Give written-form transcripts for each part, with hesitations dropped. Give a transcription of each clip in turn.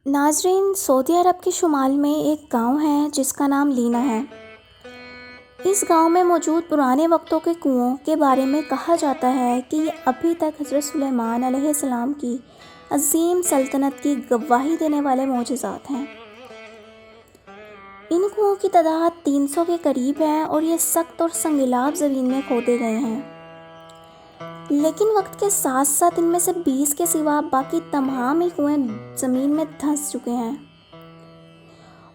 ناظرین، سعودی عرب کے شمال میں ایک گاؤں ہے جس کا نام لینا ہے۔ اس گاؤں میں موجود پرانے وقتوں کے کنووں کے بارے میں کہا جاتا ہے کہ یہ ابھی تک حضرت سلیمان علیہ السلام کی عظیم سلطنت کی گواہی دینے والے معجزات ہیں۔ ان کنووں کی تعداد 300 کے قریب ہے اور یہ سخت اور سنگلاف زمین میں کھودے گئے ہیں، لیکن وقت کے ساتھ ساتھ ان میں سے 20 کے سوا باقی تمام ہی کنویں زمین میں دھنس چکے ہیں،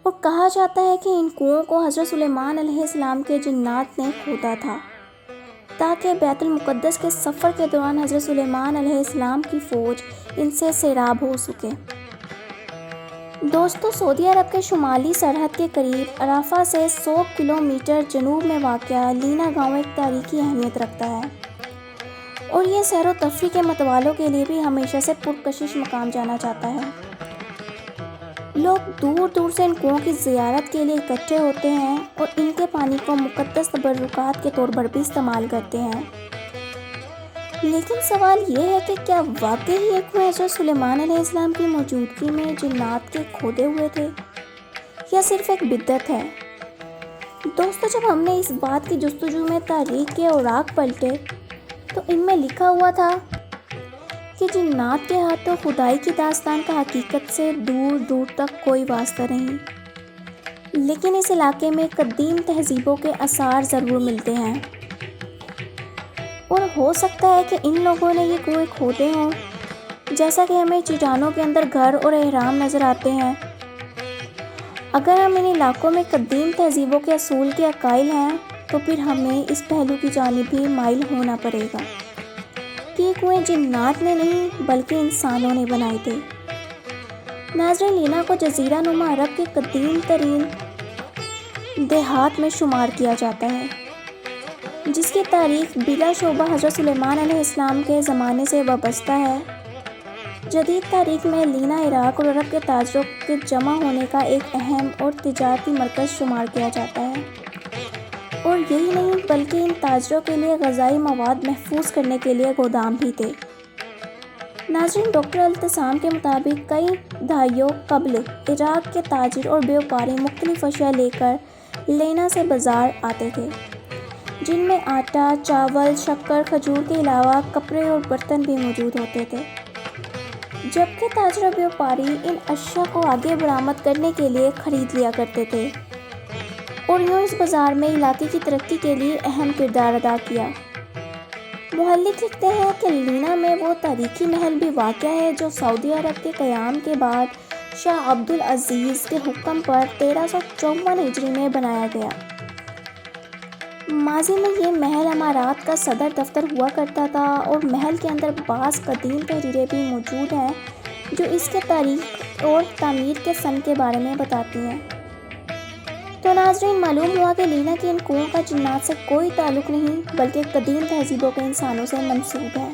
اور کہا جاتا ہے کہ ان کنووں کو حضرت سلیمان علیہ السلام کے جنات نے کھودا تھا تاکہ بیت المقدس کے سفر کے دوران حضرت سلیمان علیہ السلام کی فوج ان سے سیراب ہو سکے۔ دوستو، سعودی عرب کے شمالی سرحد کے قریب عرفہ سے 100 کلومیٹر جنوب میں واقع لینا گاؤں ایک تاریخی اہمیت رکھتا ہے، اور یہ سیر و تفریح کے متوالوں کے لیے بھی ہمیشہ سے پرکشش مقام جانا جاتا ہے۔ لوگ دور دور سے ان کنووں کی زیارت کے لیے اکٹھے ہوتے ہیں اور ان کے پانی کو مقدس تبرکات کے طور پر بھی استعمال کرتے ہیں۔ لیکن سوال یہ ہے کہ کیا واقعی یہ کنویں حضرت سلیمان علیہ السلام کی موجودگی میں جنات کے کھودے ہوئے تھے، یا صرف ایک بدعت ہے؟ دوستو، جب ہم نے اس بات کی جستجو میں تاریخ کے اوراق پلٹے تو ان میں لکھا ہوا تھا کہ جنات کے ہاتھوں خدائی کی داستان کا حقیقت سے دور دور تک کوئی واسطہ نہیں، لیکن اس علاقے میں قدیم تہذیبوں کے آثار ضرور ملتے ہیں، اور ہو سکتا ہے کہ ان لوگوں نے یہ کنویں کھودے ہوں جیسا کہ ہمیں چٹانوں کے اندر گھر اور اہرام نظر آتے ہیں۔ اگر ہم ان علاقوں میں قدیم تہذیبوں کے اصول کے قائل ہیں تو پھر ہمیں اس پہلو کی جانب بھی مائل ہونا پڑے گا کہ یہ کنویں جنات نے نہیں بلکہ انسانوں نے بنائے تھے۔ ناظرین، لینا کو جزیرہ نما عرب کے قدیم ترین دیہات میں شمار کیا جاتا ہے، جس کی تاریخ بلا شبہ حضرت سلیمان علیہ السلام کے زمانے سے وابستہ ہے۔ جدید تاریخ میں لینا عراق اور عرب کے تاجروں کے جمع ہونے کا ایک اہم اور تجارتی مرکز شمار کیا جاتا ہے، اور یہی نہیں بلکہ ان تاجروں کے لیے غذائی مواد محفوظ کرنے کے لیے گودام بھی تھے۔ ناظرین، ڈاکٹر التسام کے مطابق کئی دہائیوں قبل عراق کے تاجر اور بیوپاری مختلف اشیاء لے کر لینا سے بازار آتے تھے، جن میں آٹا، چاول، شکر، کھجور کے علاوہ کپڑے اور برتن بھی موجود ہوتے تھے، جبکہ تاجر و بیوپاری ان اشیاء کو آگے برآمد کرنے کے لیے خرید لیا کرتے تھے، اور یوں اس بازار میں علاقے کی ترقی کے لیے اہم کردار ادا کیا۔ مؤلف لکھتے ہیں کہ لینا میں وہ تاریخی محل بھی واقع ہے جو سعودی عرب کے قیام کے بعد شاہ عبد العزیز کے حکم پر 1354 ہجری میں بنایا گیا۔ ماضی میں یہ محل امارات کا صدر دفتر ہوا کرتا تھا، اور محل کے اندر بعض قدیم تحریریں بھی موجود ہیں جو اس کے تاریخ اور تعمیر کے سن کے بارے میں بتاتی ہیں۔ تو ناظرین، معلوم ہوا کہ لینا کے ان کنووں کا جنات سے کوئی تعلق نہیں بلکہ قدیم تہذیبوں کے انسانوں سے منسوب ہے۔